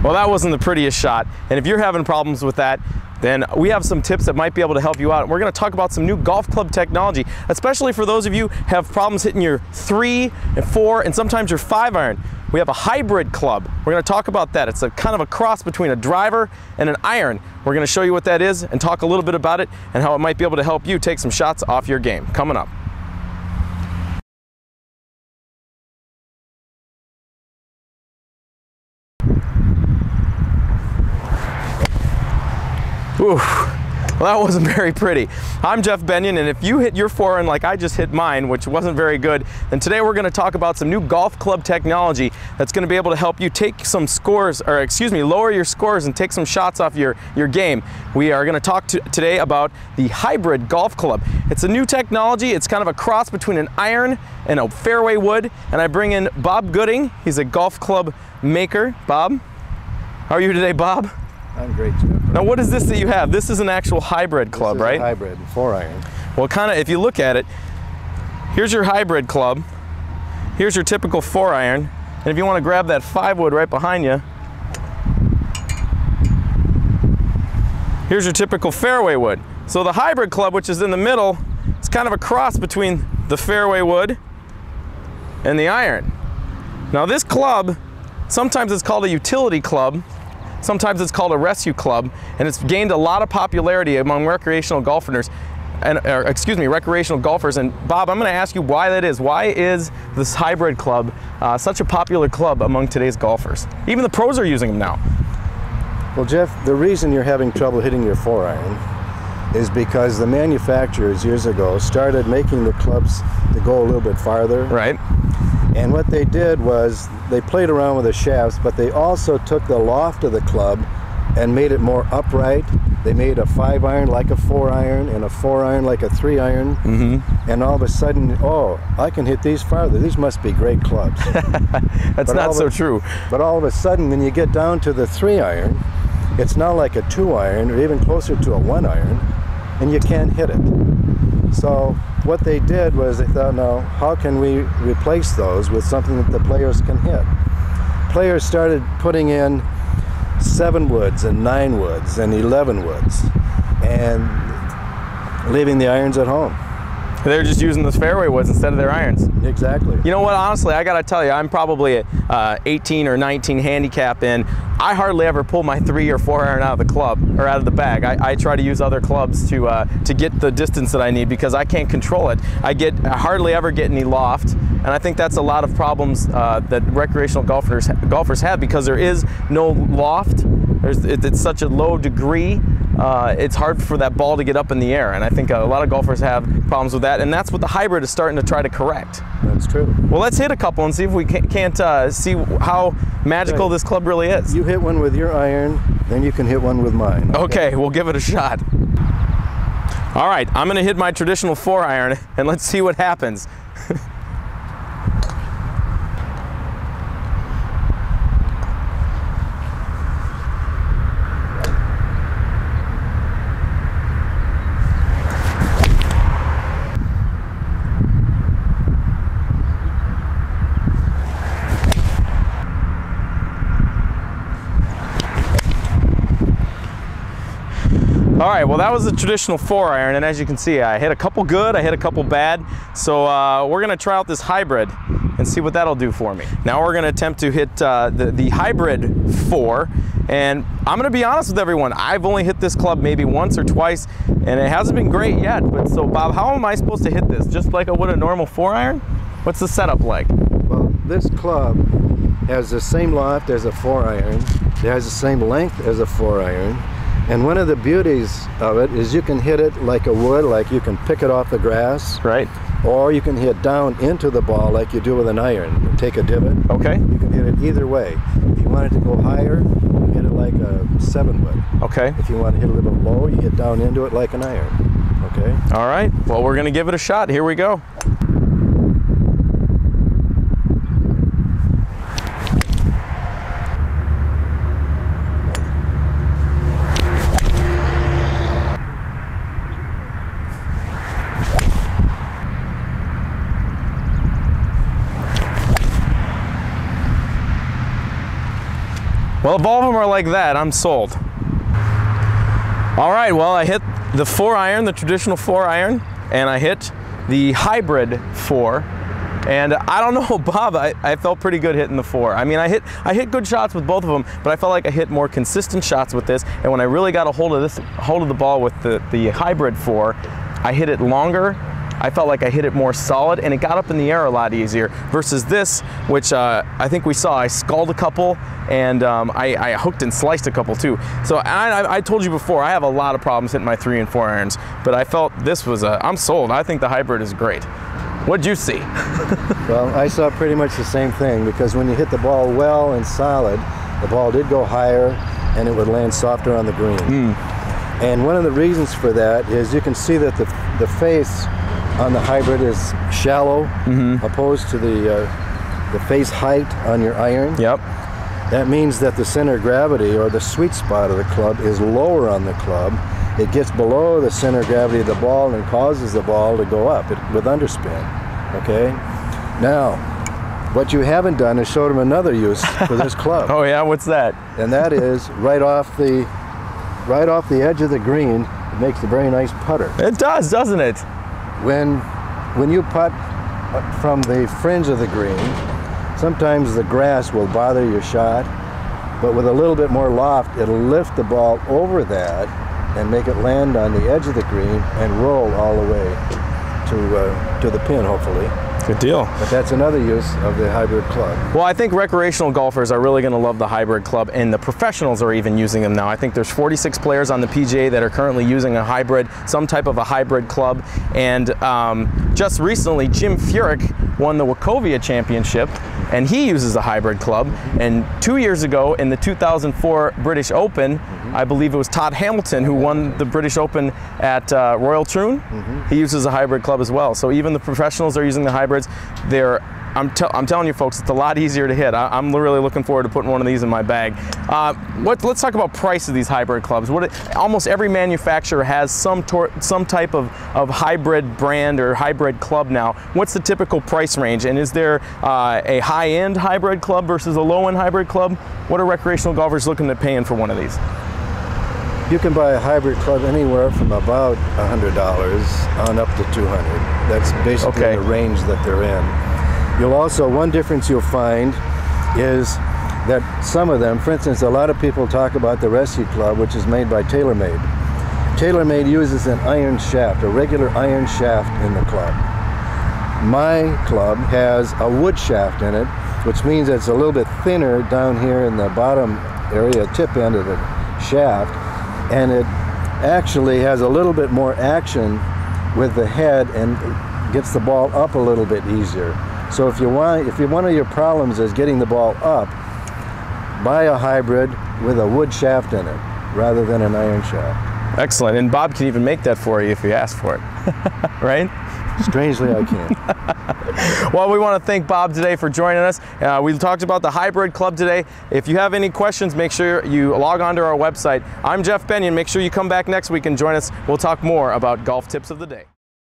Well, that wasn't the prettiest shot, and if you're having problems with that, then we have some tips that might be able to help you out. We're going to talk about some new golf club technology, especially for those of you who have problems hitting your 3 and 4 and sometimes your 5 iron. We have a hybrid club. We're going to talk about that. It's a kind of a cross between a driver and an iron. We're going to show you what that is and talk a little bit about it and how it might be able to help you take some shots off your game. Coming up. Ooh, well, that wasn't very pretty. I'm Jeff Benyon, and if you hit your 4-iron like I just hit mine, which wasn't very good, then today we're going to talk about some new golf club technology that's going to be able to help you take some scores, or excuse me, lower your scores and take some shots off your game. We are going to talk today about the hybrid golf club. It's a new technology. It's kind of a cross between an iron and a fairway wood, and I bring in Bob Gudding. He's a golf club maker. Bob, how are you today, Bob? I'm great, Jeff. Now, what is this that you have? This is an actual hybrid club, right? This is a hybrid 4-iron. Well, kind of, if you look at it, here's your hybrid club. Here's your typical 4-iron. And if you want to grab that 5-wood right behind you, here's your typical fairway wood. So the hybrid club, which is in the middle, is kind of a cross between the fairway wood and the iron. Now, this club, sometimes it's called a utility club. Sometimes it's called a rescue club, and it's gained a lot of popularity among recreational golfers, recreational golfers. And Bob, I'm going to ask you why that is. Why is this hybrid club such a popular club among today's golfers? Even the pros are using them now. Well, Jeff, the reason you're having trouble hitting your 4-iron is because the manufacturers years ago started making the clubs to go a little bit farther. Right. And what they did was they played around with the shafts, but they also took the loft of the club and made it more upright. They made a 5-iron like a 4-iron and a 4-iron like a 3-iron. Mm-hmm. And all of a sudden, oh, I can hit these farther. These must be great clubs. That's not so true. But all of a sudden, when you get down to the 3-iron, it's now like a 2-iron or even closer to a 1-iron, and you can't hit it. So what they did was they thought, now, how can we replace those with something that the players can hit? Players started putting in 7-woods and 9-woods and 11-woods and leaving the irons at home. They're just using those fairway woods instead of their irons. Exactly. You know what, honestly, I gotta tell you, I'm probably at 18 or 19 handicap in. I hardly ever pull my 3 or 4-iron out of the club, or out of the bag. I try to use other clubs to get the distance that I need because I can't control it. I hardly ever get any loft, and I think that's a lot of problems that recreational golfers have because there is no loft. It's such a low degree. It's hard for that ball to get up in the air, and I think a lot of golfers have problems with that, and that's what the hybrid is starting to try to correct. That's true. Well, let's hit a couple and see if we can't see how magical this club really is. You hit one with your iron, then you can hit one with mine. Okay, we'll give it a shot. All right, I'm going to hit my traditional 4-iron, and let's see what happens. All right, well, that was the traditional 4-iron, and as you can see, I hit a couple good, I hit a couple bad, so we're going to try out this hybrid and see what that'll do for me. Now we're going to attempt to hit the hybrid 4, and I'm going to be honest with everyone, I've only hit this club maybe once or twice, and it hasn't been great yet. But so, Bob, how am I supposed to hit this? Just like I would a normal 4-iron? What's the setup like? Well, this club has the same loft as a 4-iron, it has the same length as a 4-iron, and one of the beauties of it is you can hit it like a wood, like you can pick it off the grass. Right. Or you can hit down into the ball like you do with an iron. Take a divot. Okay. You can hit it either way. If you want it to go higher, you hit it like a 7-wood. Okay. If you want to hit a little low, you hit down into it like an iron. Okay. All right. Well, we're going to give it a shot. Here we go. Well, if all of them are like that, I'm sold. All right, well, I hit the 4-iron, the traditional 4-iron, and I hit the hybrid 4. And I don't know, Bob, I felt pretty good hitting the 4. I mean, I hit good shots with both of them, but I felt like I hit more consistent shots with this. And when I really got a hold of the ball with the hybrid 4, I hit it longer. I felt like I hit it more solid, and it got up in the air a lot easier versus this, which I think we saw. I sculled a couple, and I hooked and sliced a couple too. So I told you before, I have a lot of problems hitting my 3 and 4 irons, but I felt this was I'm sold. I think the hybrid is great. What'd you see? Well, I saw pretty much the same thing, because when you hit the ball well and solid, the ball did go higher and it would land softer on the green. And one of the reasons for that is you can see that the face on the hybrid is shallow, opposed to the face height on your iron. Yep. That means that the center of gravity, or the sweet spot of the club, is lower on the club. It gets below the center of gravity of the ball and causes the ball to go up with underspin. Okay? Now, what you haven't done is showed them another use for this club. Oh yeah, what's that? And that is right off the edge of the green. It makes a very nice putter. It does, doesn't it? When you putt from the fringe of the green, sometimes the grass will bother your shot, but with a little bit more loft, it'll lift the ball over that and make it land on the edge of the green and roll all the way to the pin, hopefully. Good deal. But that's another use of the hybrid club. Well, I think recreational golfers are really going to love the hybrid club, and the professionals are even using them now. I think there's 46 players on the PGA that are currently using a hybrid, some type of a hybrid club. And just recently, Jim Furyk won the Wachovia Championship, and he uses a hybrid club. And 2 years ago, in the 2004 British Open, I believe it was Todd Hamilton who won the British Open at Royal Troon. He uses a hybrid club as well. So even the professionals are using the hybrids. I'm telling you folks, it's a lot easier to hit. I'm really looking forward to putting one of these in my bag. Let's talk about price of these hybrid clubs. Almost every manufacturer has some type of hybrid brand or hybrid club now. What's the typical price range? And is there a high-end hybrid club versus a low-end hybrid club? What are recreational golfers looking at paying for one of these? You can buy a hybrid club anywhere from about $100 on up to $200. That's basically the range that they're in. You'll also, one difference you'll find is that some of them, for instance, a lot of people talk about the Rescue Club, which is made by TaylorMade. TaylorMade uses an iron shaft, a regular iron shaft in the club. My club has a wood shaft in it, which means it's a little bit thinner down here in the bottom area, tip end of the shaft, and it actually has a little bit more action with the head and gets the ball up a little bit easier. So if one of your problems is getting the ball up, buy a hybrid with a wood shaft in it rather than an iron shaft. Excellent, and Bob can even make that for you if you ask for it, right? Strangely, I can. Well, we want to thank Bob today for joining us. We talked about the hybrid club today. If you have any questions, make sure you log on to our website. I'm Jeff Benyon. Make sure you come back next week and join us. We'll talk more about golf tips of the day.